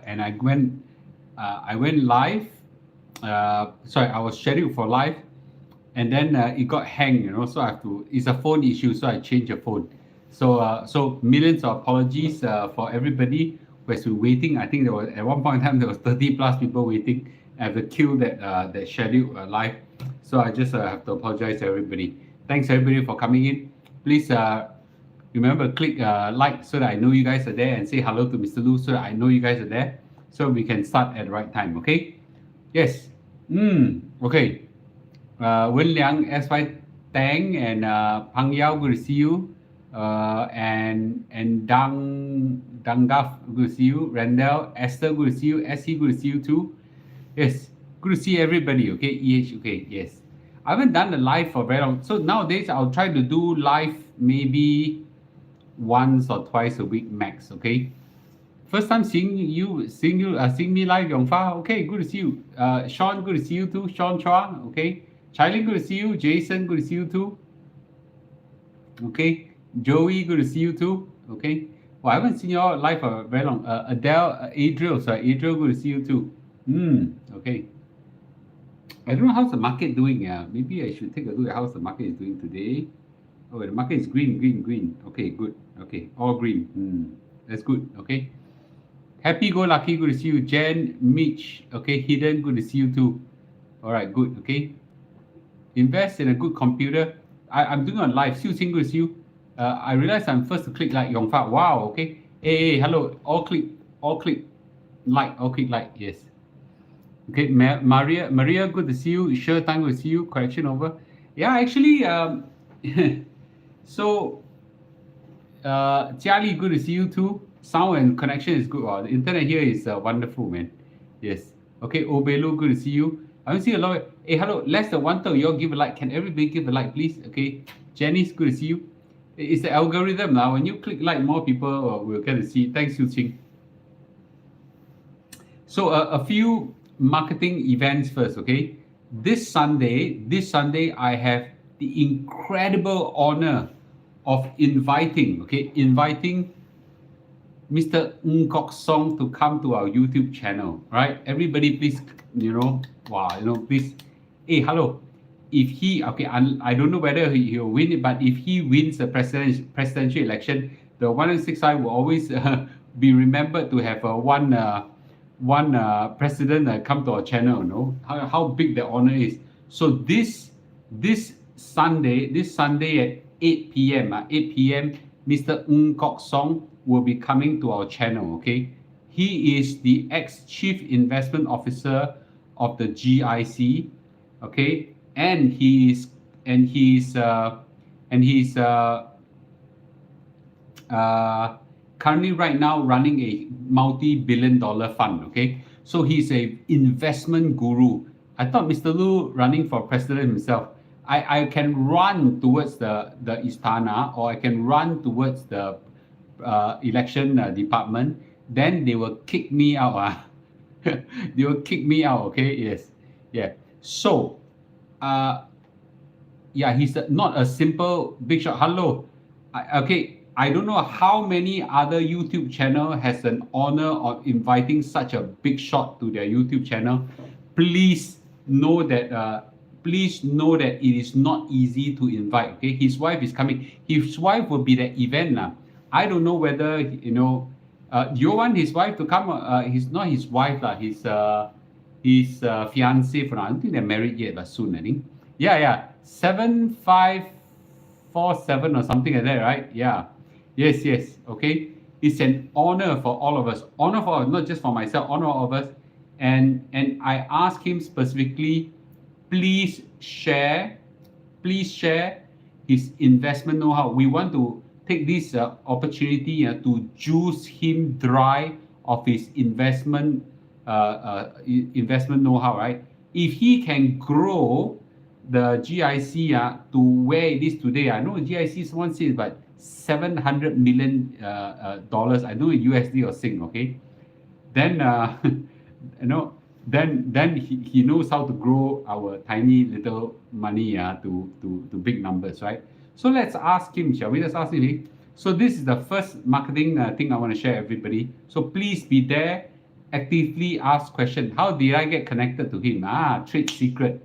and I went live. Sorry, I was scheduled for live, and then it got hanged. So I have to. It's a phone issue, so I changed the phone. So millions of apologies for everybody who's been waiting. I think there was at one point in time there was 30 plus people waiting at the queue that scheduled live. So I just have to apologize to everybody. Thanks everybody for coming in. Please remember click like so that I know you guys are there, and say hello to Mr. Lu so that I know you guys are there, so we can start at the right time. Okay? Yes. Okay. Wen Liang, S5 Tang, and Pang Yao, good to see you. And Dangaf, good to see you. Randall, Esther, good to see you. SC, good to see you too. Yes, good to see everybody. Okay, EH, okay, yes. I haven't done the live for very long. So nowadays I'll try to do live maybe once or twice a week max. Okay. First time seeing me live, Yongfa. Okay, good to see you. Sean, good to see you too. Sean Chua. Okay. Charlie, good to see you. Jason, good to see you too. Okay. Joey, good to see you too. Okay. Well, I haven't seen you all live for very long. Adele, Adriel, Adriel, good to see you too. Okay. I don't know how's the market doing. Yeah, maybe I should take a look at how the market is doing today. Oh, the market is green. Okay, good. Okay, all green. That's good. Okay. Happy go lucky, good to see you. Jen, Mitch, okay. Hidden, good to see you too. All right, good. Okay. Invest in a good computer. I'm doing on live. Xiu Xing, good to see you. I realize I'm first to click like Yongfa. Wow. Okay. Hey, hello. All click like. All click like. Yes. Okay, Maria, good to see you. Sure, time good to see you. Correction over. Yeah, actually, so Jiali, good to see you too. Sound and connection is good. Wow, the internet here is wonderful, man. Yes. Okay, Obelu, good to see you. I don't see a lot. Hey, hello. Less than 1,000. You all give a like. Can everybody give a like, please? Okay. Janice, good to see you. It's the algorithm now. When you click like, more people will get to see. Thanks, Yu Ching. So a few marketing events first, okay? This Sunday, I have the incredible honor of inviting Mr. Ng Kok Song to come to our YouTube channel, right? Everybody, please, please. Hey, hello. If he, okay, I don't know whether he'll win it, but if he wins the presidential election, the 165 will always be remembered to have one president come to our channel. How big the honor is. So this Sunday at 8 p.m. Mr. Ng Kok Song will be coming to our channel. Okay, he is the ex-chief investment officer of the GIC. Okay, and he's currently right now running a multi-billion-dollar fund. Okay, so he's a investment guru. I thought Mr. Lu running for president himself. I can run towards the Istana, or I can run towards the election department. Then they will kick me out. They will kick me out. Okay, yes, yeah. So, he's not a simple big shot. Hello, okay. I don't know how many other YouTube channel has an honor of inviting such a big shot to their YouTube channel. Please know that. Please know that it is not easy to invite. Okay, his wife is coming. His wife will be the event now. I don't know whether do you want his wife to come? He's not his wife lah. His fiance for now. I don't think they're married yet, but soon I think. Yeah. 7547 or something like that, right? Yeah. Yes. Okay. It's an honor for all of us. Honor for not just for myself. Honor all of us. And I asked him specifically, please share his investment know-how. We want to take this opportunity to juice him dry of his investment know-how, right? If he can grow the GIC to where it is today, I know GIC someone says but $700 million. I don't know USD or Sing, okay? Then then he knows how to grow our tiny little money to big numbers, right? So let's ask him, shall we? Let's ask him. So this is the first marketing thing I want to share everybody. So please be there actively ask question. How did I get connected to him? Trade secret.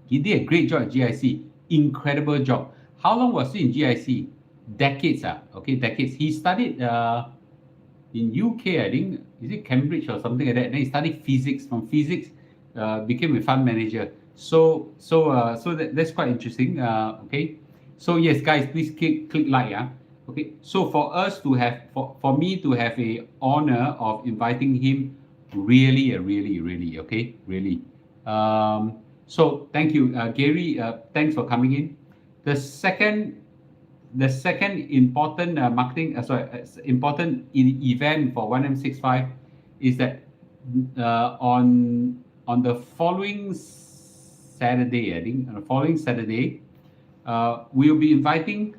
He did a great job at GIC. Incredible job. How long was he in GIC? Decades. Okay, decades. He studied in UK, I think. Is it Cambridge or something like that? Then he studied physics. From physics, became a fund manager. So that's quite interesting. Okay. So yes, guys, please click like. Okay. So for us to have, for me to have a honor of inviting him, really, okay, really. So thank you, Gary. Thanks for coming in. The second important important event for 1M65 is that on the following Saturday, I think, on the following Saturday, we'll be inviting.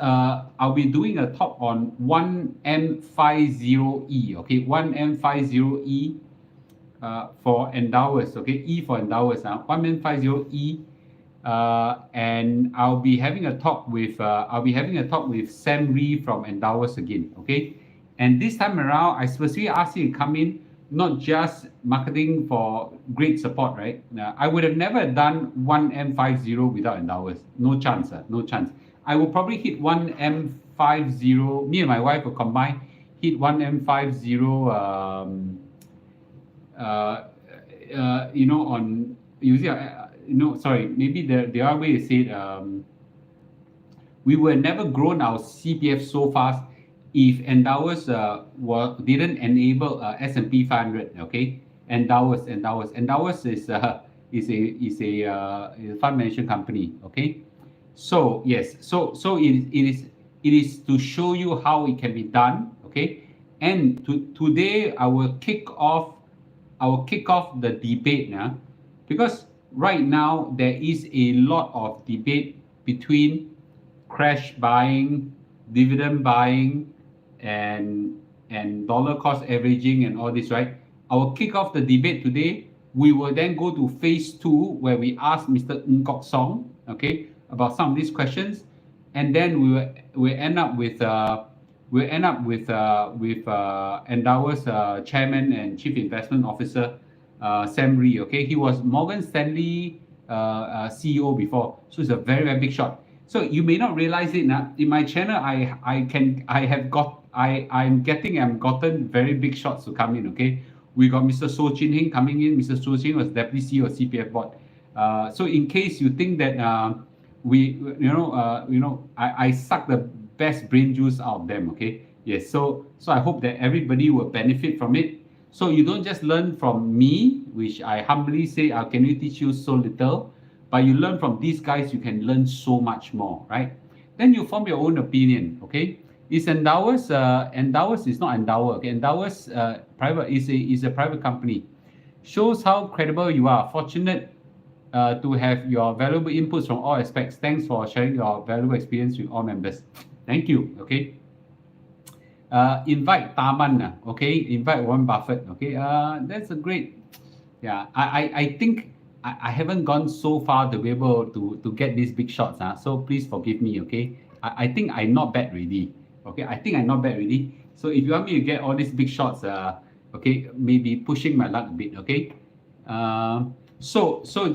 I'll be doing a talk on 1M50E. Okay, 1M50E. For endowers, okay, E for endowers, 1M50E, and I'll be having a talk with Sam Ree from Endowers again, okay, and this time around I specifically asked you to come in, not just marketing for great support, right? I would have never done 1M50 without Endowers, no chance, no chance. I will probably hit 1M50. Me and my wife will combine hit 1M50. On using, sorry, maybe the other way to say it, we would never grown our CPF so fast if Endowers didn't enable S&P 500. Okay, Endowers is a fund management company. Okay, so yes, so it is to show you how it can be done. Okay, and today I will kick off the debate now, because right now there is a lot of debate between crash buying, dividend buying, and dollar cost averaging and all this, right? I will kick off the debate today. We will then go to phase 2, where we ask Mr. Ng Kok Song, okay, about some of these questions, and then we'll end up with Endowers Chairman and Chief Investment Officer Sam Ree. Okay, he was Morgan Stanley CEO before, so it's a very, very big shot. So you may not realize it now. In my channel, I've gotten very big shots to come in. Okay, we got Mr. So Chin Heng coming in. Mr. So Chin was Deputy CEO of CPF Board. So in case you think that I suck the best brain juice out of them. Okay, yes. So I hope that everybody will benefit from it. So you don't just learn from me, which I humbly say, can we teach you so little? But you learn from these guys, you can learn so much more, right? Then you form your own opinion. Okay, is Endowers? Endowers is not Endower. Okay, Endowers private is a private company. Shows how credible you are. Fortunate to have your valuable inputs from all aspects. Thanks for sharing your valuable experience with all members. Thank you. Okay. Invite Taman. Okay. Invite Warren Buffett. Okay. That's a great. Yeah. I think I haven't gone so far to be able to get these big shots. So please forgive me. Okay. I think I'm not bad really. Okay. I think I'm not bad really. So if you want me to get all these big shots, okay, maybe pushing my luck a bit. Okay. So for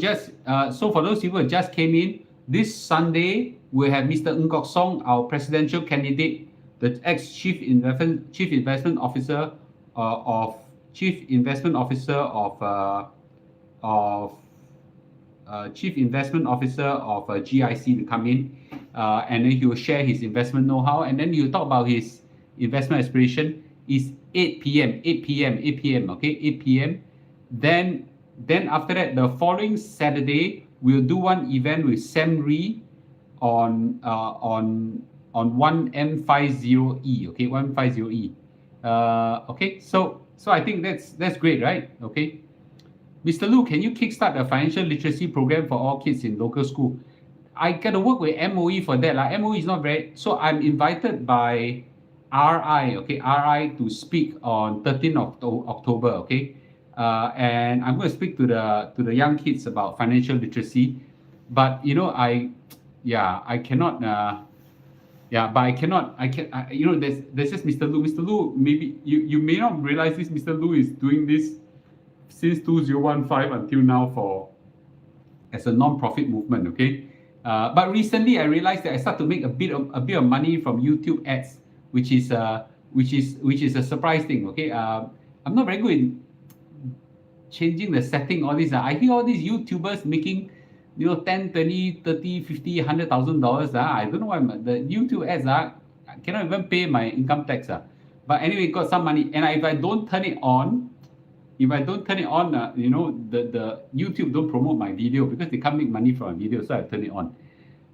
those people who just came in, this Sunday we'll have Mr. Ng Kok Song, our presidential candidate, the ex-chief investment officer of GIC to come in, and then he will share his investment know-how, and then he'll talk about his investment aspiration. Is 8 p.m. Okay, 8 p.m. Then after that, the following Saturday, we'll do one event with Sam Ree on 1M50E. Okay, 1M50E. Okay, so I think that's great, right? Okay, Mr. Lu, can you kickstart a financial literacy program for all kids in local school? I got to work with MOE for that. MOE is not very. So I'm invited by RI. Okay, RI to speak on 13th of October. Okay. And I'm going to speak to the young kids about financial literacy, but I cannot. Yeah, but I cannot. I can. There's just Mr. Lu. Mr. Lu, maybe you may not realize this. Mr. Lu is doing this since 2015 until now for as a non-profit movement. Okay, but recently I realized that I start to make a bit of money from YouTube ads, which is a surprise thing. Okay, I'm not very good in changing the setting, all this. I hear all these YouTubers making 10, 20, 30, 50, $100,000. I don't know why the YouTube ads I cannot even pay my income tax. But anyway, got some money. And if I don't turn it on, the YouTube don't promote my video because they can't make money from a video, so I turn it on.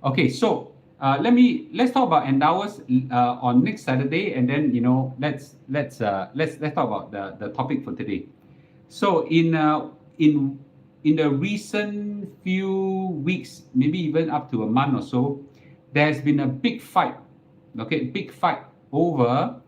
Okay, so let's talk about Endowus on next Saturday, and then let's talk about the topic for today. So in the recent few weeks, maybe even up to a month or so, there's been a big fight. Okay, big fight over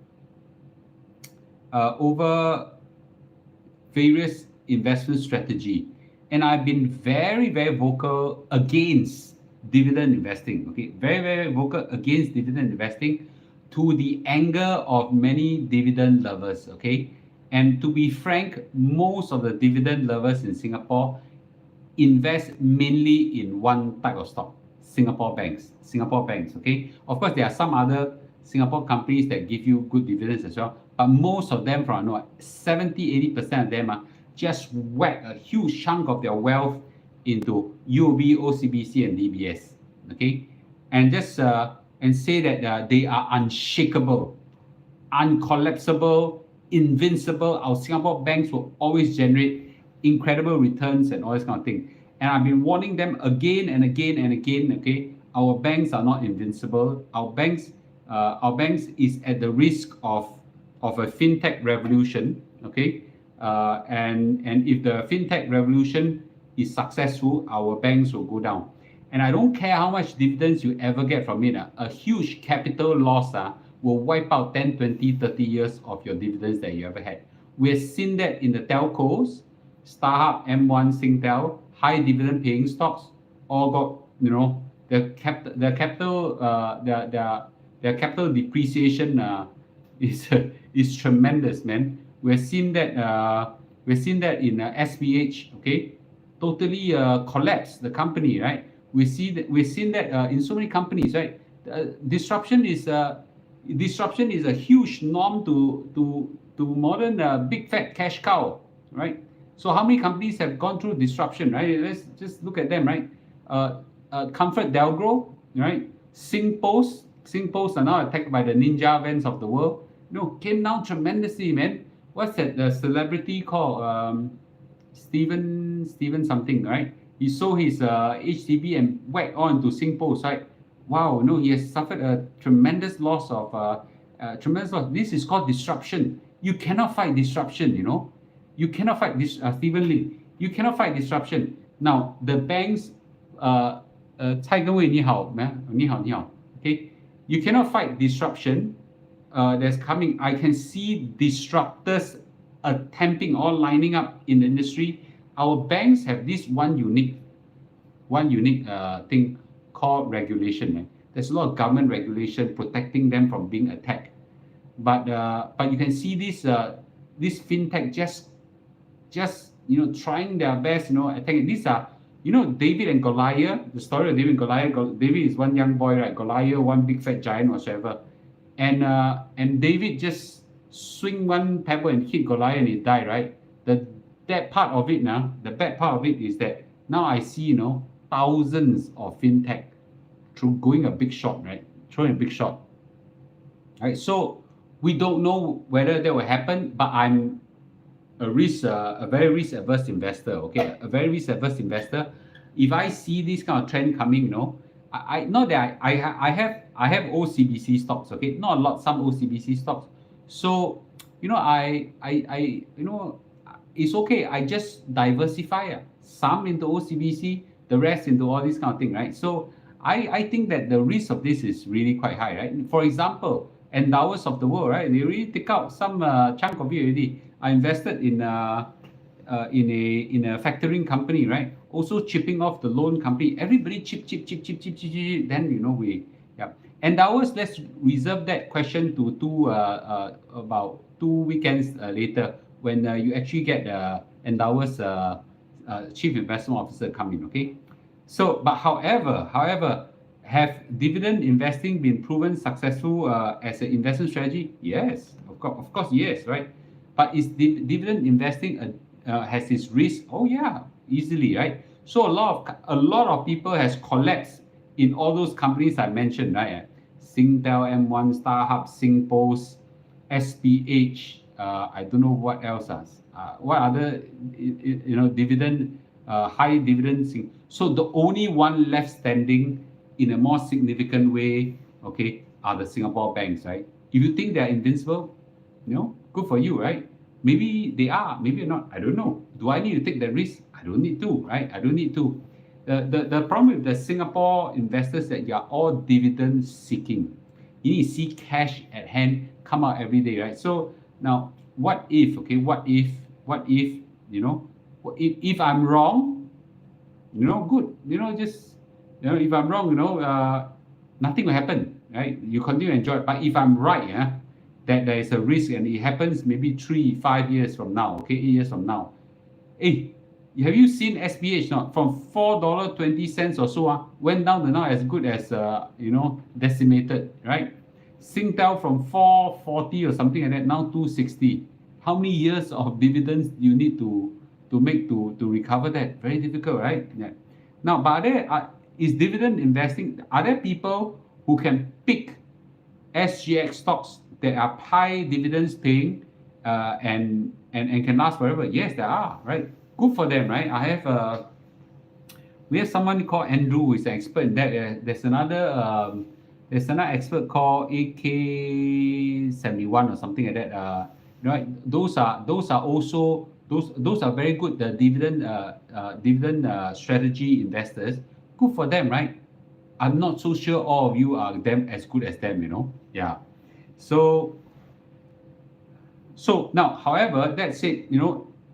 various investment strategy, and I've been very, very vocal against dividend investing. Okay, very, very vocal against dividend investing, to the anger of many dividend lovers. Okay, and to be frank, most of the dividend lovers in Singapore invest mainly in one type of stock: Singapore banks. Okay, of course there are some other Singapore companies that give you good dividends as well, but most of them, from 70-80% of them just whack a huge chunk of their wealth into UOB, OCBC, and DBS. Okay, and just and say that they are unshakable, uncollapsible, invincible. Our Singapore banks will always generate incredible returns and all this kind of thing. And I've been warning them again and again and again. Okay, our banks are not invincible. Our banks is at the risk of a fintech revolution. Okay, and if the fintech revolution is successful, our banks will go down. And I don't care how much dividends you ever get from it. A huge capital loss will wipe out 10, 20, 30 years of your dividends that you ever had. We've seen that in the telcos, StarHub, M1, Singtel, high dividend paying stocks, all got their capital depreciation is tremendous, man. We've seen that in SPH. Okay, totally collapsed the company, right? We've seen that in so many companies, right? Disruption is a huge norm to modern big fat cash cow, right? So how many companies have gone through disruption, right? Let's just look at them, right? ComfortDelGro, right? SingPost are now attacked by the ninja vans of the world. Came down tremendously, man. What's that? The celebrity called Steven something, right? He sold his HDB and whacked on to SingPost, right? Wow, he has suffered a tremendous loss of tremendous loss. This is called disruption. You cannot fight disruption, You cannot fight this, Stephen Lim. You cannot fight disruption. Now, the banks, 蔡各位你好, okay? You cannot fight disruption that's coming. I can see disruptors attempting or lining up in the industry. Our banks have this one unique thing called regulation. Man. There's a lot of government regulation protecting them from being attacked. But you can see this fintech just trying their best, attacking. These are David and Goliath. The story of David and Goliath. David is one young boy, right? Goliath, one big fat giant whatsoever. And David just swing one pebble and hit Goliath and he died, right? The bad part of it is that now I see thousands of fintech going a big shot, right? Throwing a big shot. Right. So we don't know whether that will happen, but I'm a very risk averse investor. Okay, a very risk averse investor. If I see this kind of trend coming, I know that I have OCBC stocks. Okay, not a lot, some OCBC stocks. So it's okay. I just diversify some into OCBC, the rest into all this kind of thing, right? So I think that the risk of this is really quite high, right? For example, Endowus of the world, right? They really take out some chunk of it already. I invested in a factoring company, right? Also chipping off the loan company. Everybody chip. Then Endowers, let's reserve that question to about 2 weekends later when you actually get Endowers chief investment officer come in. Okay, so but however, have dividend investing been proven successful as an investment strategy? Yes, of course, yes, right. But is dividend investing has its risk? Oh yeah, easily, right. So a lot of people has collapsed in all those companies I mentioned, right? Singtel, M1, StarHub, SingPost, SPH. I don't know what else. What other dividend high dividend thing. So the only one left standing in a more significant way, okay, are the Singapore banks, right? If you think they're invincible, good for you, right? Maybe they are, maybe not. I don't know. Do I need to take that risk? I don't need to, right? I don't need to. The problem with the Singapore investors that you are all dividend seeking. You need to see cash at hand come out every day, right? So now, what if, okay, what if, you know, if I'm wrong, good, just, if I'm wrong, nothing will happen, right? You continue to enjoy it. But if I'm right, yeah, that there is a risk and it happens maybe 3, 5 years from now, okay, 8 years from now. Hey, have you seen SPH not from $4.20 or so went down to now as good as decimated, right? Singtel from 440 or something like that now 260. How many years of dividends do you need to make to recover that? Very difficult, right? Yeah. Now, but is dividend investing? Are there people who can pick SGX stocks that are high dividends paying and can last forever? Yes, there are, right? Good for them, right? We have someone called Andrew who is an expert in that. There's another expert called AK71 or something like that. Right? Those are also those are very good dividend strategy investors. Good for them, right? I'm not so sure all of you are them as good as them, Yeah. So now, however, that said,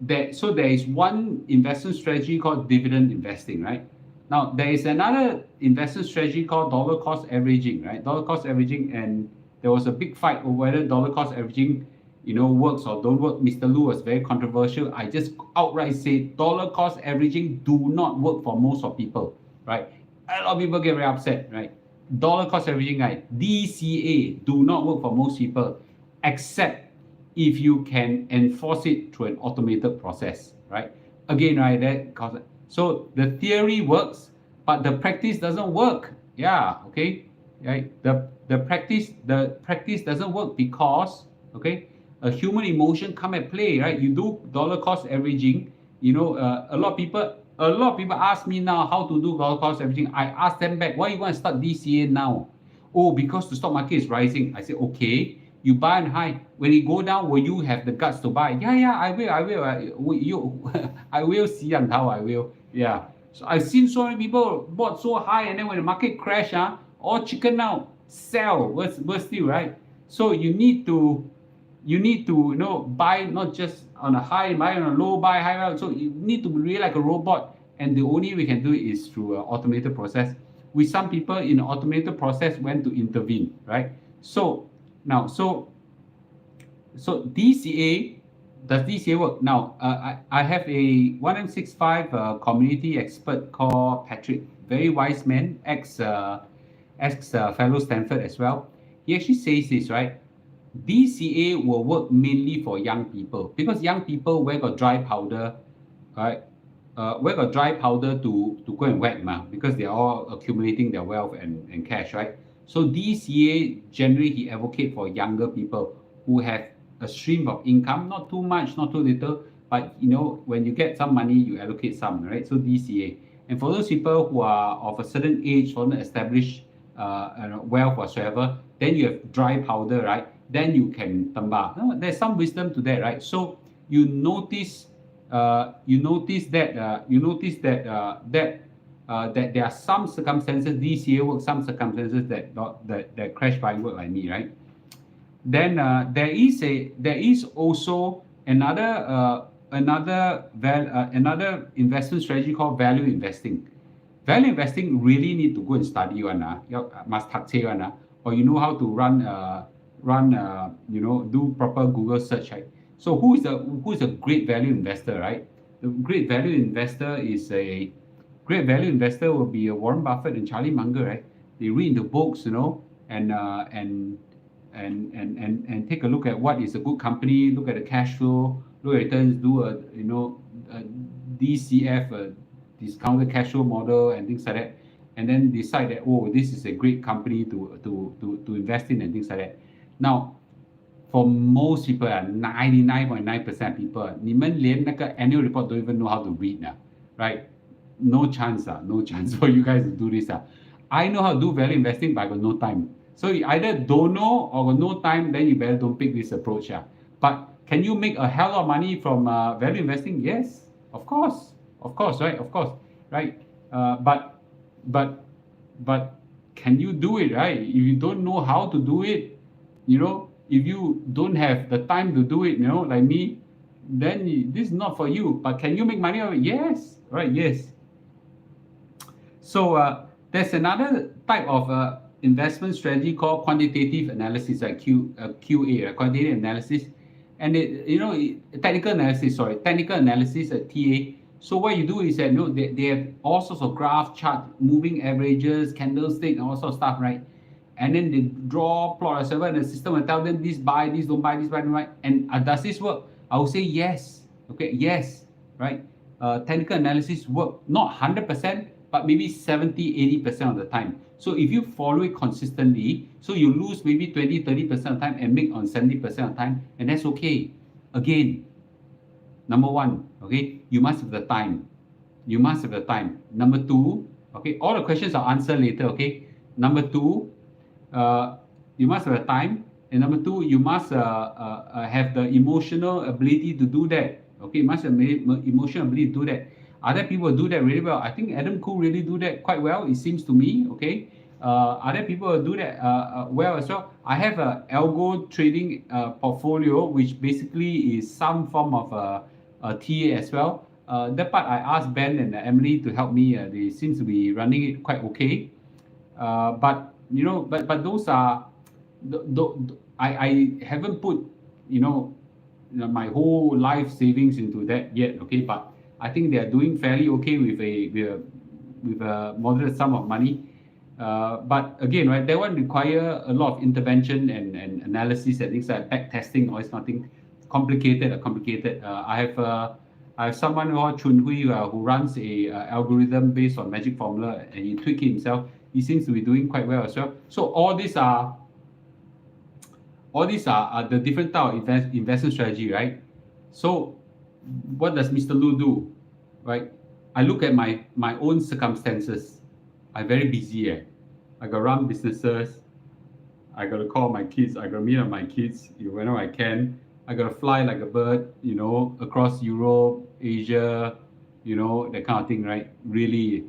there is one investment strategy called dividend investing, right? Now there is another investment strategy called dollar cost averaging, right? Dollar cost averaging, and there was a big fight over whether dollar cost averaging, works or don't work. Mr. Lu was very controversial. I just outright say dollar cost averaging do not work for most of people, right? A lot of people get very upset, right? Dollar cost averaging, right? DCA do not work for most people, except if you can enforce it through an automated process, right? Again, right, so the theory works, but the practice doesn't work. Yeah, okay, right. The practice doesn't work because, okay, a human emotion come at play, right? You do dollar cost averaging, a lot of people ask me now how to do dollar cost averaging. I ask them back, why you want to start DCA now? Oh, because the stock market is rising. I say, okay, you buy on high. When it go down, will you have the guts to buy? Yeah, I will. I will see on how I will. Yeah. So I've seen so many people bought so high, and then when the market crash, all chicken out, sell. What's still right? So you need to buy not just on a high, buy on a low, buy high. So you need to be really like a robot, and the only way we can do it is through an automated process. With some people in an automated process when to intervene, right? So now, so DCA, does DCA work? Now, I have a 1M65 community expert called Patrick, very wise man, ex fellow Stanford as well. He actually says this, right? DCA will work mainly for young people because young people where got dry powder, right? Where got dry powder to go and whack, because they're all accumulating their wealth and cash, right? So DCA generally he advocate for younger people who have a stream of income, not too much, not too little, but when you get some money, you allocate some, right? So DCA. And for those people who are of a certain age, for established wealth whatsoever, then you have dry powder, right? Then you can tamba. There's some wisdom to that, right? So you notice that there are some circumstances DCA work, some circumstances that crash buy work like me, right? Then there is also another investment strategy called value investing. Value investing really need to go and study one, must take one. or you know how to do proper Google search, right? So who is a great value investor, right? The great value investor will be Warren Buffett and Charlie Munger, right? They read the books, and take a look at what is a good company, look at the cash flow, look at returns, do a DCF, discounted cash flow model, and things like that, and then decide that, oh, this is a great company to invest in and things like that. Now, for most people, 99.9% people, 你们连那个 annual report don't even know how to read, right? No chance, no chance for you guys to do this. I know how to do value investing, but I got no time. So you either don't know or got no time, then you better don't pick this approach. But can you make a hell of money from value investing? Yes, of course, right? Of course, right? But can you do it, right? If you don't know how to do it, if you don't have the time to do it, like me, then this is not for you. But can you make money of it? Yes, right? Yes. So there's another type of investment strategy called quantitative analysis, like QA, quantitative analysis, and technical analysis, TA. So what you do is that they have all sorts of graph, chart, moving averages, candlestick, and all sorts of stuff, right? And then they draw plot or whatever, and the system will tell them this buy, this don't buy, this buy, don't buy. And does this work? I will say yes. Okay, yes, right? Technical analysis work, not 100%, but maybe 70-80% of the time. So if you follow it consistently, so you lose maybe 20-30% of the time and make on 70% of the time, and that's okay. Again, number one, okay, you must have the time. You must have the time. Number two, okay, all the questions are answered later, okay? Number two, you must have the time. And number two, you must have the emotional ability to do that. Okay, you must have emotional ability to do that. Other people do that really well. I think Adam Khoo really do that quite well, it seems to me, okay? Other people do that well as well. I have a algo trading portfolio, which basically is some form of a TA as well. That part I asked Ben and Emily to help me. They seem to be running it quite okay. But those are, I haven't put my whole life savings into that yet. Okay, but I think they are doing fairly okay with a moderate sum of money. But again, right, that one require a lot of intervention and analysis and things like back testing, or it's nothing complicated. I have someone called Chun Hui who runs a algorithm based on magic formula, and he tweaked it himself. He seems to be doing quite well as well. So all these are the different type of investment strategy, right? So what does Mr. Lu do, right? I look at my own circumstances. I'm very busy. I got to run businesses. I got to call my kids. I got to meet up my kids whenever I can. I got to fly like a bird, across Europe, Asia, that kind of thing, right? Really,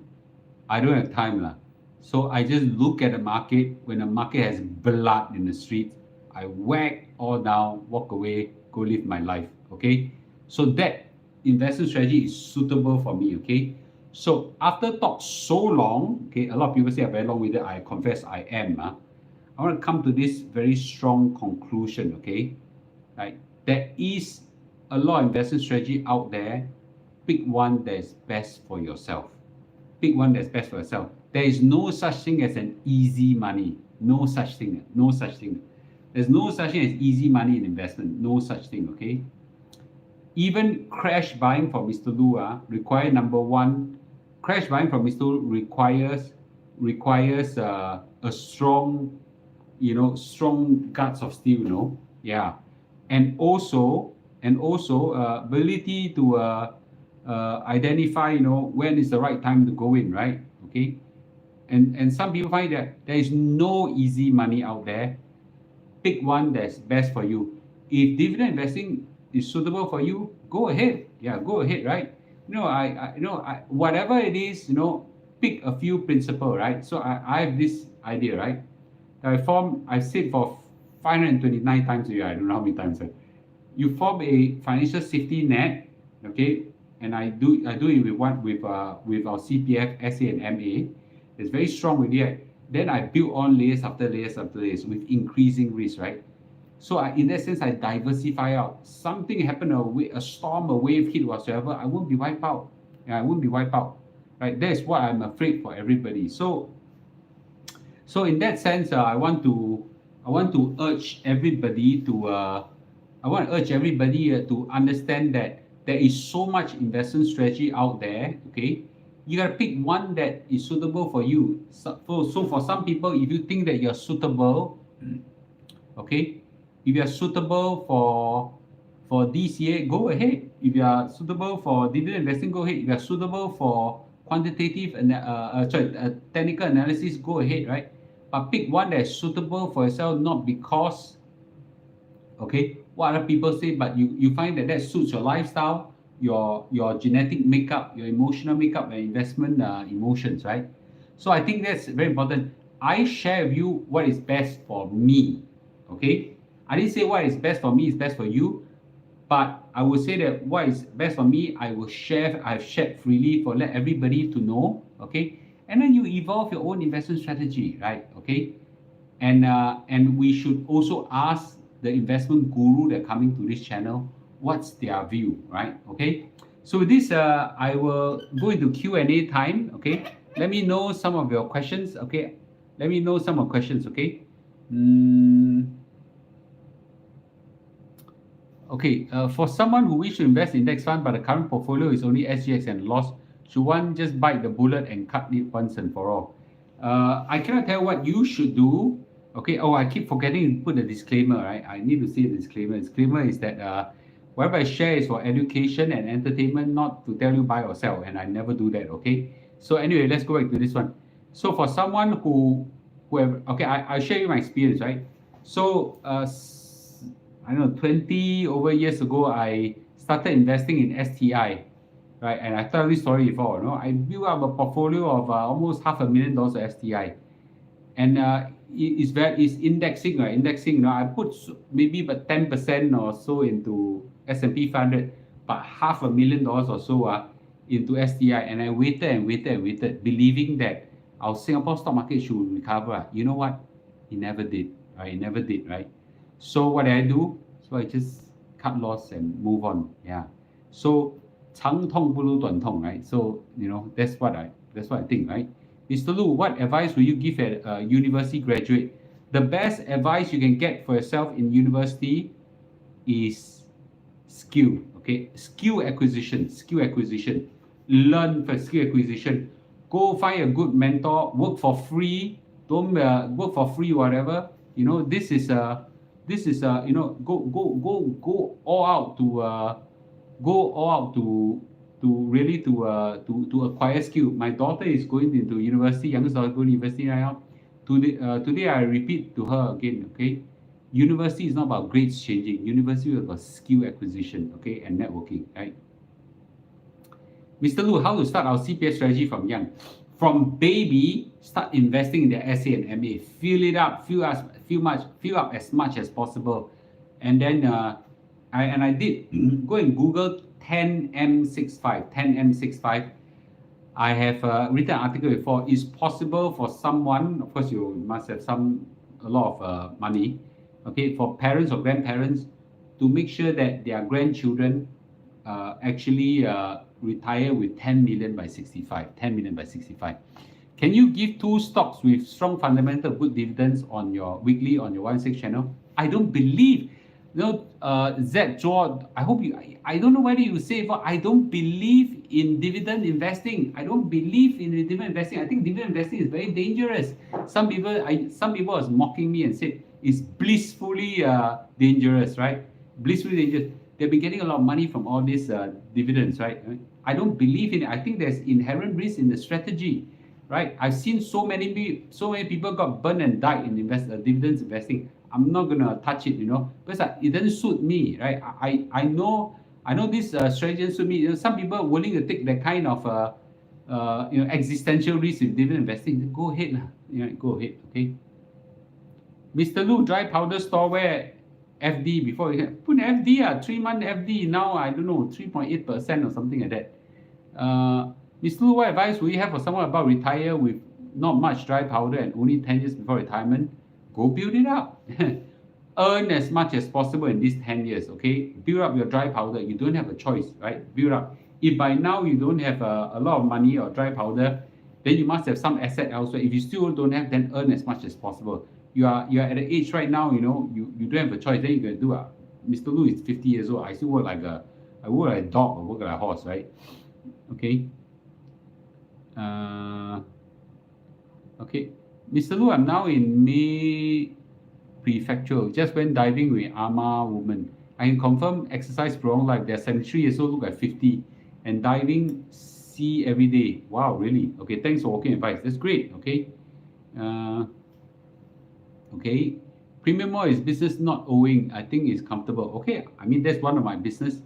I don't have time. So I just look at the market. When the market has blood in the street, I whack all down, walk away, go live my life, okay? So that investment strategy is suitable for me, okay? So after talk so long, okay, a lot of people say I'm very long with it. I confess I am. I want to come to this very strong conclusion, okay? Right? There is a lot of investment strategy out there. Pick one that is best for yourself. Pick one that's best for yourself. There is no such thing as an easy money. No such thing. No such thing. There's no such thing as easy money in investment. No such thing, okay? Even crash buying from Mr. Lu require number one. Crash buying from Mr. Lu requires a strong, strong guts of steel, yeah, and also ability to identify, when is the right time to go in, right? Okay, and some people find that there is no easy money out there. Pick one that's best for you. If dividend investing is suitable for you, go ahead. Yeah, go ahead, right? Whatever it is, pick a few principles, right? So I have this idea, right? I've said for 529 times a year, I don't know how many times. You form a financial safety net, okay? And I do it with our CPF, SA, and MA. It's very strong with it. then I build on layers after layers after layers with increasing risk, right? So in that sense, I diversify out. Something happened, a storm, a wave hit whatsoever, I won't be wiped out. Yeah, I won't be wiped out, right? That is what I'm afraid for everybody. So in that sense, I want to urge everybody to to understand that there is so much investment strategy out there. Okay, you gotta pick one that is suitable for you. So for some people, if you think that you're suitable, okay, if you are suitable for DCA, go ahead. If you are suitable for dividend investing, go ahead. If you are suitable for quantitative and technical analysis, go ahead, right? But pick one that is suitable for yourself, not because okay what other people say, but you find that suits your lifestyle, your genetic makeup, your emotional makeup, and investment emotions, right? So I think that's very important. I share with you what is best for me. Okay, I didn't say what is best for me is best for you, but I would say that what is best for me, I've shared freely for let everybody to know. Okay, and then you evolve your own investment strategy, right? Okay, and we should also ask the investment guru that are coming to this channel what's their view, right? Okay, so with this I will go into Q&A time. Okay, let me know some of your questions. Okay, let me know some of questions. Okay. Okay, for someone who wish to invest in index fund but the current portfolio is only SGX and loss, should one just bite the bullet and cut it once and for all? I cannot tell what you should do. Okay, oh, I keep forgetting to put the disclaimer, right? I need to say the disclaimer. Disclaimer is that whatever I share is for education and entertainment, not to tell you buy or sell, and I never do that, okay? So anyway, let's go back to this one. So for someone who have, okay, I'll share you my experience, right? So I don't know, 20 over years ago, I started investing in STI, right? And I told this story before, you know, I built up a portfolio of almost $500,000 of STI. And it's indexing, right? Indexing, you know, I put maybe about 10% or so into S&P 500, but $500,000 or so into STI. And I waited and waited and waited, believing that our Singapore stock market should recover. You know what? It never did, right? It never did, right? So what did I do? So I just cut loss and move on. Yeah. So 长痛不如短痛, right? So you know that's what I think, right? Mr. Lu, what advice will you give a university graduate? The best advice you can get for yourself in university is skill. Okay, skill acquisition. Learn for skill acquisition. Go find a good mentor. Work for free. Don't work for free, whatever. You know, this is you know, go all out to really to acquire skill. My daughter is going into university. Youngest daughter going to university right now. Today I repeat to her again. Okay, university is not about grades changing. University is about skill acquisition. Okay, and networking. Right. Mr. Lu, how to start our CPF strategy from young? From baby, start investing in the SA and MA. Fill it up, fill up as much as possible. And then I did go and Google 10M65. 10M65. I have written an article before. It's possible for someone, of course, you must have a lot of money, okay, for parents or grandparents to make sure that their grandchildren actually retire with 10 million by 65. 10 million by 65. Can you give two stocks with strong fundamental good dividends on your weekly on your 16 channel? I don't believe. You know, Zed George, I hope you. I don't know whether you say, but I don't believe in dividend investing. I don't believe in dividend investing. I think dividend investing is very dangerous. Some people was mocking me and said it's blissfully dangerous, right? Blissfully dangerous. They'll be getting a lot of money from all these dividends, right? I don't believe in it. I think there's inherent risk in the strategy, right? I've seen so many people got burned and died in dividends investing. I'm not gonna touch it, you know, because it doesn't suit me, right? I know this strategy doesn't suit me. You know, some people are willing to take that kind of you know, existential risk with dividend investing. Go ahead, you know, go ahead, okay. Mr. Lu, dry powder store where FD before you can put FD 3-month FD now, I don't know, 3.8% or something like that. Mr. Lu, what advice will you have for someone about retire with not much dry powder and only 10 years before retirement, go build it up. Earn as much as possible in these 10 years, okay? Build up your dry powder. You don't have a choice, right? Build up. If by now you don't have a lot of money or dry powder, then you must have some asset elsewhere. If you still don't have, then earn as much as possible. You are at an age right now, you don't have a choice. Then you're going to do Mr. Lu is 50 years old. I still work like I work like a dog or work like a horse, right? Okay. Okay. Mr. Lu, I'm now in May Prefecture. Just went diving with Ama woman. I can confirm exercise prolonged life. They're 73 years old, look like 50. And diving sea every day. Wow, really? Okay, thanks for walking advice. That's great. Okay. Okay. Premium oil is business not owing. I think it's comfortable. Okay. I mean, that's one of my business.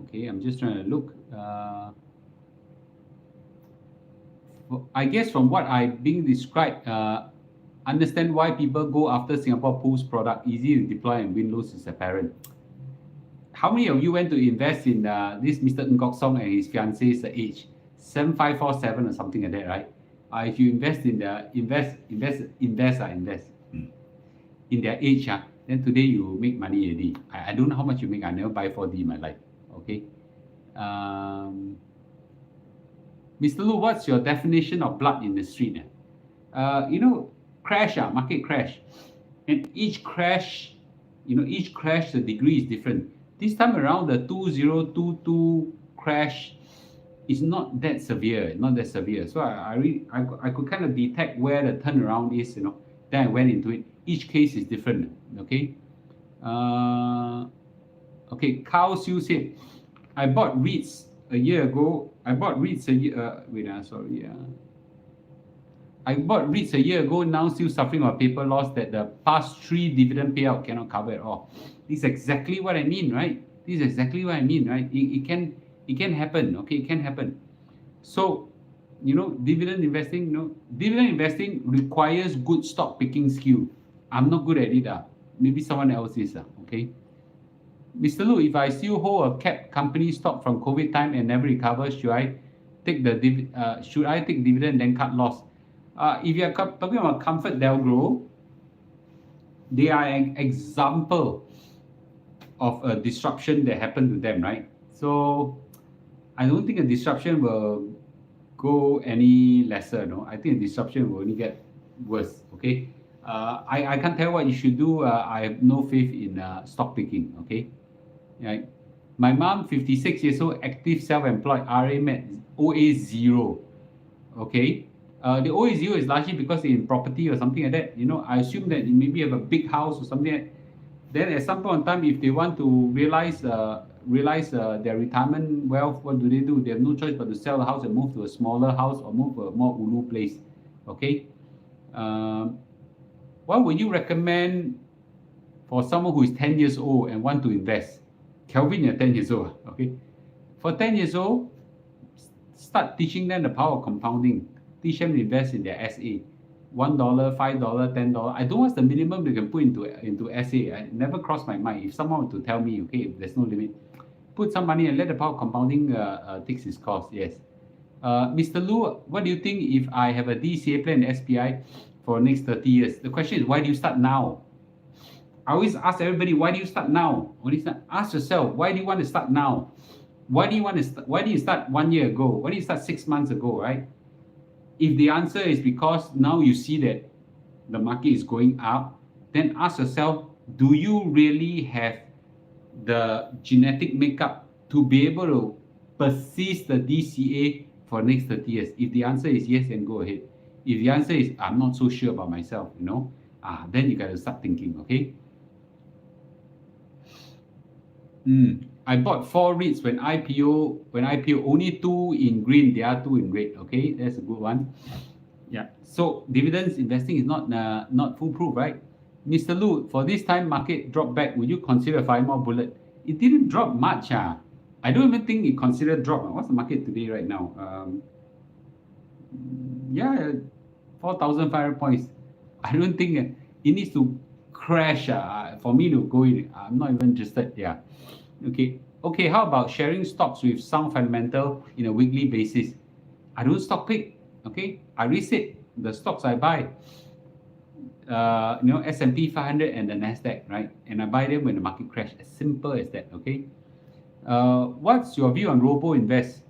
Okay, I'm just trying to look. I guess from what I've been described, understand why people go after Singapore Pools product, easy to deploy and win loads is apparent. How many of you went to invest in this Mr. Ng Kok Song and his fiance's age? 7547 or something like that, right? If you invest in invest in their age, then today you make money already. I don't know how much you make. I never buy 4D in my life. Okay. Mr. Lu, what's your definition of blood in the street? Crash, market crash. And each crash, the degree is different. This time around, the 2022 crash is not that severe, So I could kind of detect where the turnaround is, Then I went into it. Each case is different, okay? Okay, Carl Siu said, I bought REITs a year ago. I bought REITs a year ago, now still suffering a paper loss that the past 3 dividend payout cannot cover at all. This is exactly what I mean, right? It can happen, okay? It can happen. So, dividend investing requires good stock picking skill. I'm not good at it. Maybe someone else is, okay? Mr. Lu, if I still hold a capped company stock from COVID time and never recover, should I take dividend then cut loss? If you are talking about ComfortDelGro, they are an example of a disruption that happened to them, right? So I don't think a disruption will go any lesser. No, I think a disruption will only get worse. Okay, I can't tell what you should do. I have no faith in stock picking. Okay, right. My mom, 56 years old, active, self-employed, RA met OA 0. Okay. The OA 0 is largely because they're in property or something like that. I assume that you maybe have a big house or something like that. Then at some point in time, if they want to realize their retirement wealth, what do? They have no choice but to sell the house and move to a smaller house or move to a more ulu place. Okay. What would you recommend for someone who is 10 years old and want to invest? Kelvin, you're 10 years old. Okay. For 10 years old, start teaching them the power of compounding. Teach them to invest in their SA. $1, $5, $10. I don't know what's the minimum they can put into SA. I never crossed my mind. If someone were to tell me, okay, there's no limit, put some money and let the power of compounding takes its course. Yes. Mr. Lu, what do you think if I have a DCA plan in SPI for the next 30 years? The question is, why do you start now? I always ask everybody, why do you start now? Ask yourself, why do you want to start now? Why do you start 1 year ago? Why do you start 6 months ago, right? If the answer is because now you see that the market is going up, then ask yourself, do you really have the genetic makeup to be able to persist the DCA for the next 30 years? If the answer is yes, then go ahead. If the answer is I'm not so sure about myself, then you got to start thinking, okay? I bought 4 REITs when IPO, only 2 in green, the other 2 in red. Okay, that's a good one. Yeah. So dividends investing is not foolproof, right? Mr. Lu, for this time market drop back, would you consider 5 more bullet? It didn't drop much. I don't even think it considered drop. What's the market today right now? 4,500 points. I don't think it needs to crash for me to go in. I'm not even interested. Yeah. Okay. How about sharing stocks with sound fundamental in a weekly basis? I don't stock pick. Okay, I reset the stocks I buy. S&P 500 and the Nasdaq, right? And I buy them when the market crash. As simple as that. Okay. What's your view on robo invest?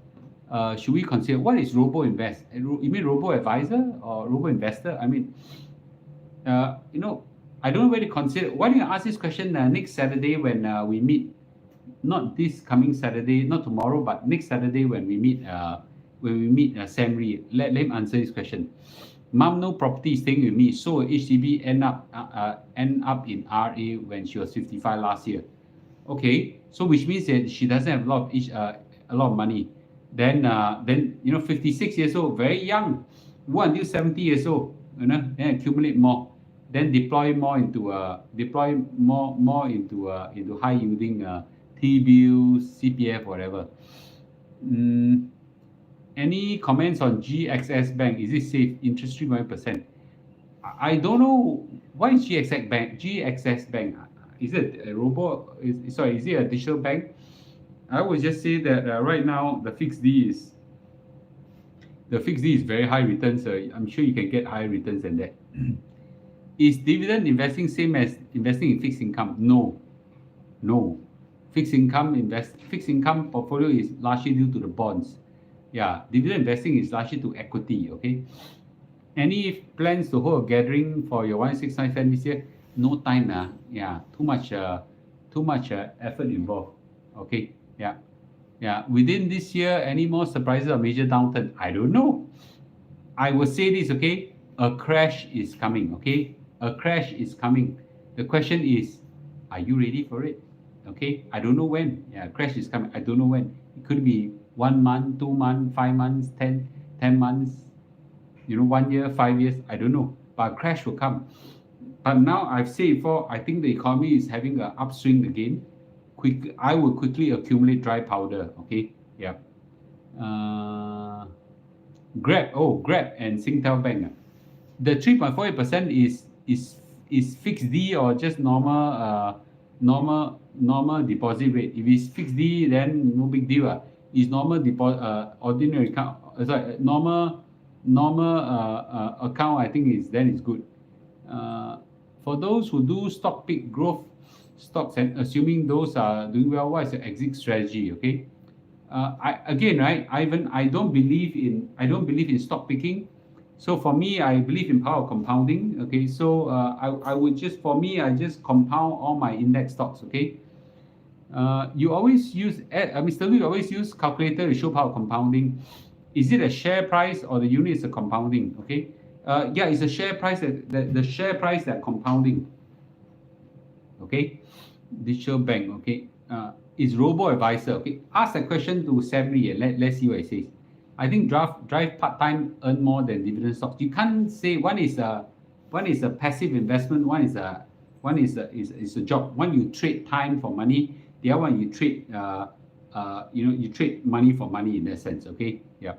Should we consider what is robo invest? You mean robo advisor or robo investor? I mean, I don't know whether to consider. Why don't you ask this question next Saturday when we meet? Not this coming Saturday, not tomorrow, but next Saturday when we meet. Sam Ree. Let him answer this question. Mom, no property staying with me, so HDB end up in RA when she was 55 last year. Okay, so which means that she doesn't have a lot of money. Then 56 years old, very young, go until 70 years old, then accumulate more, then deploy more into high yielding T-bills, CPF, whatever. Any comments on GXS Bank? Is it safe? Interest 3.1%. I don't know. What is GXS Bank? GXS Bank. Is it a robo? Is it a digital bank? I would just say that right now the fixed D is very high returns. I'm sure you can get higher returns than that. Is dividend investing same as investing in fixed income? No. Fixed income portfolio is largely due to the bonds. Yeah, dividend investing is largely to equity. Okay. Any plans to hold a gathering for your 169 fan this year? No time. Yeah, too much effort involved. Okay. Yeah. Within this year, any more surprises or major downturn? I don't know. I will say this. Okay, a crash is coming. Okay, a crash is coming. The question is, are you ready for it? Okay, I don't know when. Yeah, crash is coming. I don't know when. It could be 1 month, 2 months, 5 months, 10 months, 1 year, 5 years, I don't know. But a crash will come. But now I've said before, I think the economy is having an upswing again. I will quickly accumulate dry powder. Okay, yeah. Grab and Singtel Bank. The 3.48% is fixed D or just normal deposit rate. If it's fixed D, then no big deal. Is normal deposit ordinary account? Normal account. I think is good. For those who do stock pick growth stocks and assuming those are doing well, what is the exit strategy? Okay. Ivan, I don't believe in stock picking. So for me, I believe in power of compounding. Okay, so I just compound all my index stocks. Okay, you always use Mr. Lu. You always use calculator to show power of compounding. Is it a share price or the unit is a compounding? Okay, yeah, it's a share price the share price that compounding. Okay, digital bank. Okay, is robo advisor. Okay, ask that question to Sam Ree and let's see what it says. I think drive part-time earn more than dividend stocks. You can't say one is a passive investment, one is a job. One you trade time for money, the other one you trade you trade money for money in that sense. Okay, yeah.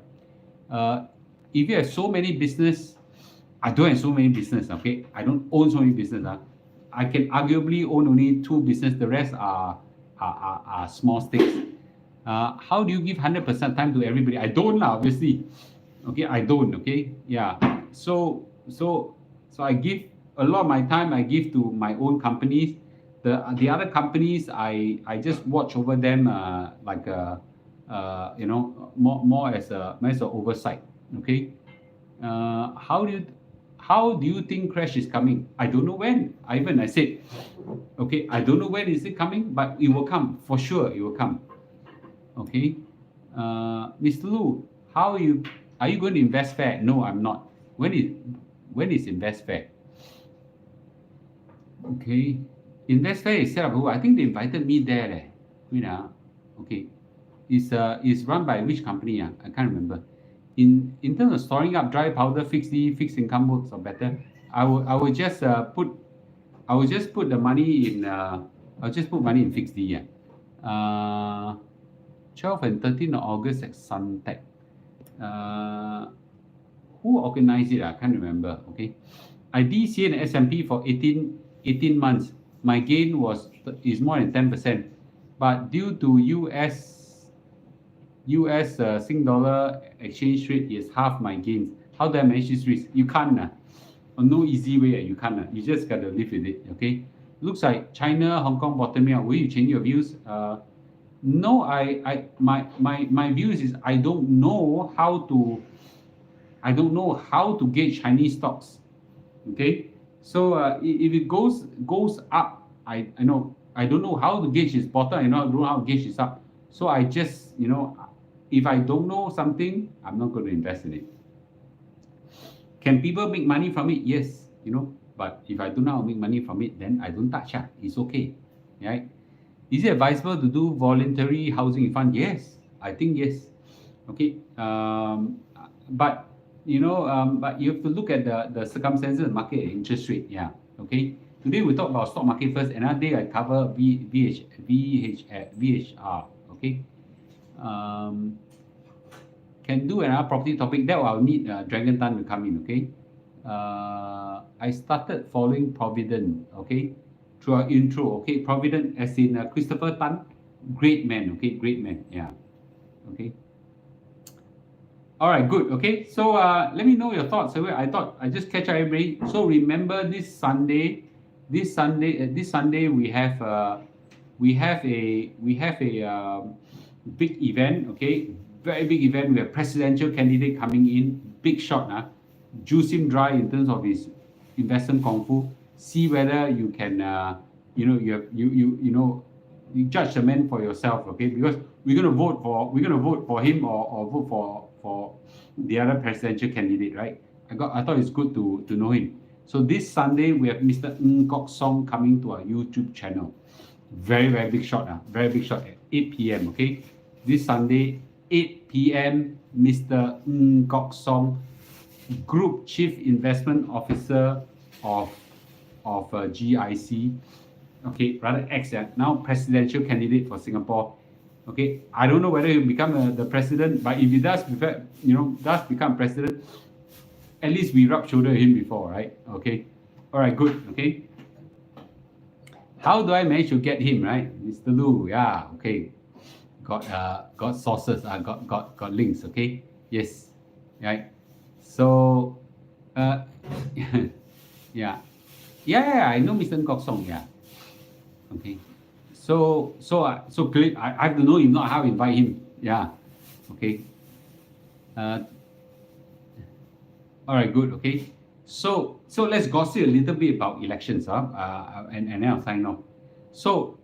If you have so many business, I don't have so many business. Okay, I don't own so many business. I can arguably own only 2 business. The rest are small stakes. How do you give 100% time to everybody? I don't, obviously. Okay, I don't. Okay, yeah. So I give a lot of my time. I give to my own companies. The other companies, I just watch over them more as a oversight. Okay. How do you think crash is coming? I don't know when. I said, okay, I don't know when is it coming, but it will come for sure. It will come. Okay, Mr. Lu, are you going to invest fair? No, I'm not. When is invest fair? Okay, invest fair is set up. I think they invited me there. Okay, is run by which company? I can't remember. In terms of storing up dry powder, fixed income works are better. I will just put the money in. I'll just put money in fixed D. 12 and 13 of August at Suntec. Who organized it? I can't remember. Okay, I DCA and S&P for 18 months. My gain is more than 10%, but due to US Sing dollar exchange rate is half my gains. How do I manage this risk? You can't. No easy way. You can't. You just got to live with it. Okay. Looks like China, Hong Kong bottoming out. Will you change your views? No, my views is I don't know how to gauge Chinese stocks. Okay, so if it goes up, I know I don't know how to gauge its bottom. I don't know how to gauge its up. So I just if I don't know something, I'm not going to invest in it. Can people make money from it? Yes, but if I don't know how to make money from it, then I don't touch. It's okay, right? Is it advisable to do voluntary housing fund? Yes, I think yes. Okay, but but you have to look at the circumstances, market, and interest rate. Yeah. Okay. Today we talk about stock market first. Another day I cover VHR. Okay. Can do another property topic. That I'll need Dragon Tan to come in. Okay. I started following Provident. Okay. Through our intro. Okay. Provident as in Christopher Tan. Great man. Okay. Great man. Yeah. Okay. All right, good. Okay, so let me know your thoughts. I thought I just catch up everybody. So remember this Sunday we have a big event. Okay, very big event. We have presidential candidate coming in. Big shot, juice him dry in terms of his investment kung fu. See whether you can you judge the man for yourself. Okay, because we're gonna vote for him or vote for the other presidential candidate, right? I thought it's good to know him. So this Sunday we have Mr. Ng Kok Song coming to our YouTube channel. Very, very big shot, very big shot at 8 p.m. Okay, this Sunday 8 p.m. Mr. Ng Kok Song, Group Chief Investment Officer of GIC. Okay, rather X, now presidential candidate for Singapore. Okay, I don't know whether he'll become the president, but if he does become president, at least we rubbed shoulder with him before, right? Okay, all right, good. Okay, how do I manage to get him, right, Mr. Lu? Yeah, okay, got sources, got links. Okay, yes, right. So, yeah, I know Mr. Ng Kok Song. Yeah. Okay, so clearly I have to know him, not how to invite him. Yeah, okay. All right, good. Okay, so let's gossip a little bit about elections, and then I'll sign off. So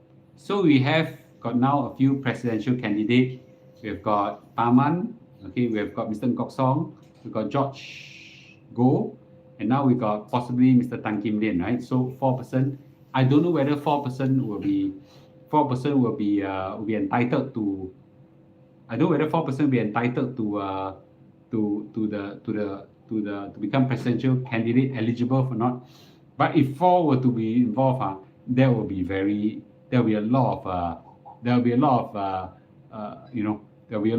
we have got now a few presidential candidates. We have got Taman. Okay, we have got Mr. Ng Kok Song. We've got George Goh, and now we got possibly Mr. Tan Kim Lian. Right, so 4%. I don't know whether 4% will be entitled to. I don't know whether 4% will be entitled to become presidential candidate eligible or not. But if 4 were to be involved, there will be a lot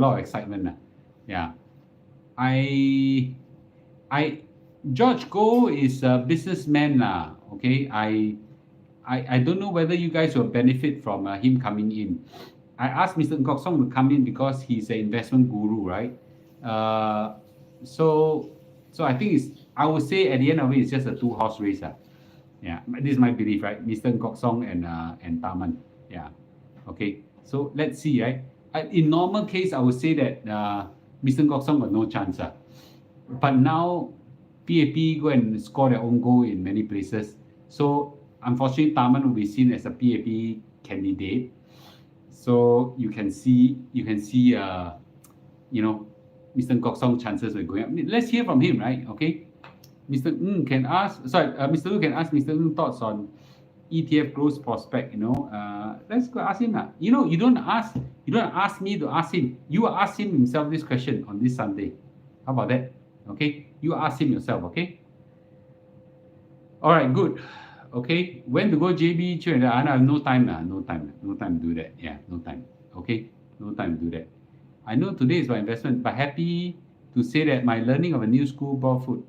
of excitement. Yeah, George Goh is a businessman. Okay, I don't know whether you guys will benefit from him coming in. I asked Mr. Ng Kok Song to come in because he's an investment guru, right? So I think I would say at the end of it, it's just a 2-horse race. Yeah, this is my belief, right? Mr. Ng Kok Song and Taman. Yeah. Okay. So let's see, right? In normal case, I would say that Mr. Ng Kok Song got no chance. But now PAP go and score their own goal in many places. So unfortunately, Taman will be seen as a PAP candidate. So you can see, Mr. Ng Kok Song chances are going up. Let's hear from him, right? Okay, Mr. Ng can ask. Mr. Lu can ask Mr. Ng thoughts on ETF growth prospect. Let's go ask him. You don't ask me to ask him. You ask him himself this question on this Sunday. How about that? Okay, you ask him yourself. Okay. All right, good. Okay, when to go JB? I have no time. No time to do that. Yeah, no time. Okay, no time to do that. I know today is about investment, but happy to say that my learning of a new school bought food,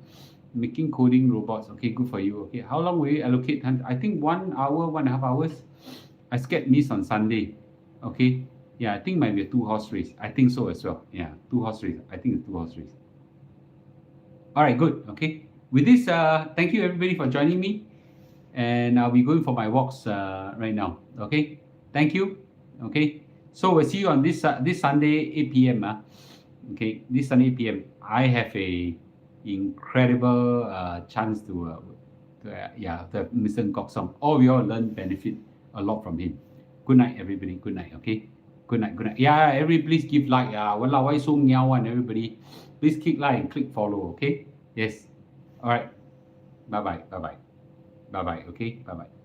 making coding robots. Okay, good for you. Okay, how long will you allocate time? I think 1 hour, 1.5 hours. I scared miss on Sunday. Okay, Yeah, I think might be a 2-horse race. I think so as well. Yeah, 2-horse race. I think it's 2-horse race. All right, good. Okay. With this, thank you everybody for joining me, and I'll be going for my walks right now. Okay. Thank you. Okay. So we'll see you on this Sunday 8 p.m. Okay, this Sunday 8 p.m. I have a incredible chance to have Mr. Kok Song. All of you all learn benefit a lot from him. Good night, everybody. Good night. Okay. Good night. Good night. Yeah, everybody please give like. Why so meow one, everybody. Please click like and click follow. Okay. Yes. All right. Bye bye. Bye bye. Bye bye. Okay. Bye bye.